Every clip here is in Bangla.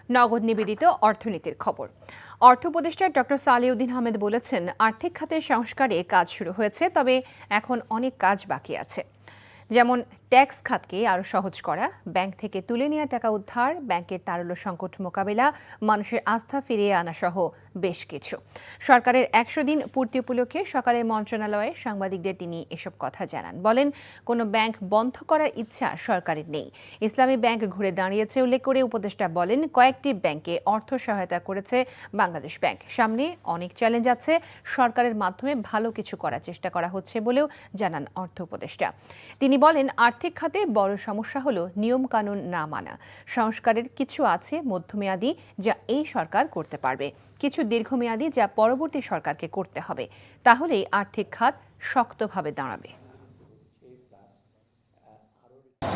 নগদ নিবেদিত অর্থনীতির খবর। অর্থ উপদেষ্টা ডক্টর সালেউদ্দিন আহমেদ বলেছেন, আর্থিক খাতের সংস্কারে কাজ শুরু হয়েছে, তবে এখন অনেক কাজ বাকি আছে। যেমন ট্যাক্স খাতকে আরও সহজ করা, ব্যাংক থেকে তুলে নেওয়া টাকা উদ্ধার, ব্যাংকের তারল্য সংকট মোকাবেলা, মানুষের আস্থা ফিরিয়ে আনা সহ বেশ কিছু। সরকারের ১০০ দিন পূর্তি উপলক্ষে সকালে মন্ত্রণালয়ে সাংবাদিকদের তিনি এসব কথা জানান। বলেন, কোনো ব্যাংক বন্ধ করার ইচ্ছা সরকারের নেই। ইসলামী ব্যাংক ঘুরে দাঁড়িয়েছে উল্লেখ করে উপদেষ্টা বলেন, কয়েকটি ব্যাংকে অর্থ সহায়তা করেছে বাংলাদেশ ব্যাংক। সামনে অনেক চ্যালেঞ্জ আছে, সরকারের মাধ্যমে ভালো কিছু করার চেষ্টা করা হচ্ছে বলেও জানান অর্থ উপদেষ্টা। তিনি বলেন, আর্থিক খাতে বড় সমস্যা হলো নিয়ম কানুন না মানা। সংস্কারের কিছু আছে মধ্যমেয়াদী, যা এই সরকার করতে পারবে, কিছু দীর্ঘমেয়াদী, যা পরবর্তী সরকারকে করতে হবে। তাহলেই আর্থিক খাত শক্তভাবে দাঁড়াবে।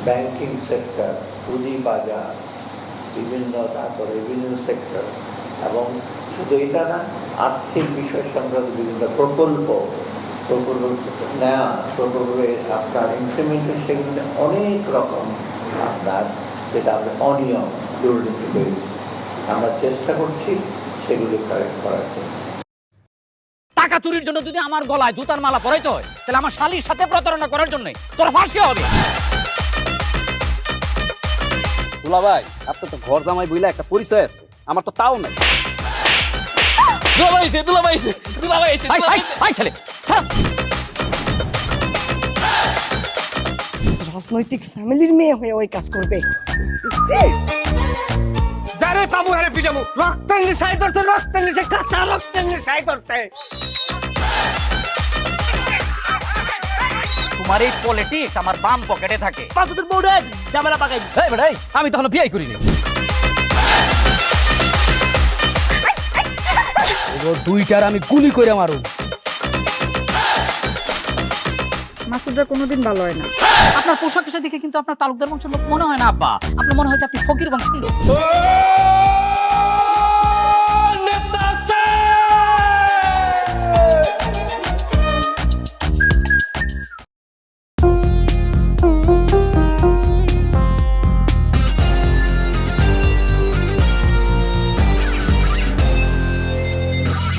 ব্যাংকিং সেক্টর, পুঁজি বাজার, তারপরে রেভিনিউ সেক্টর, এবং শুধু এটা না, আর্থিক বিষয় সংক্রান্ত বিভিন্ন প্রকল্প নেওয়া, প্রকল্পের আপনার ইমপ্লিমেন্টেশন, অনেক রকম আপনার যেটা আমরা অনিয়ম, দুর্নীতি করেছি, আমরা চেষ্টা করছি সেগুলি কারেক্ট করার জন্য। টাকা চুরির জন্য যদি আমার গলায় জুতার মালা পরাইতে হয়, তাহলে আমার শালীর সাথে প্রতারণা করার জন্য তোর ফাঁসি হবে। দুলা ভাই, আপনার তো ঘর জামাই বইলা একটা পরিচয় আছে, আমার তো তাও নাই। রাজনৈতিক ফ্যামিলির মেয়ে হয়ে ওই কাজ করবে। যারে পাবো আরে পিটাবো, রক্তের নেশায় ধরছে, রক্তের নেশায়, কাঁচা রক্তের নেশায় ধরছে। তোমার এই পলিটিক্স আমার বাম পকেটে থাকে। পাকুদের বউরে ঝামেলা পাকাই। এই বেটাই, আমি তখন বিয়ে করিনি। দুইটার আমি গুলি করে মারু। মাসুদরা কোনোদিন ভালো হয় না। আপনার পোশাক আশাক দেখে কিন্তু আপনার তালুকদার বংশের লোক মনে হয় না আব্বা, আপনার মনে হয় যে আপনি ফকির বংশের লোক।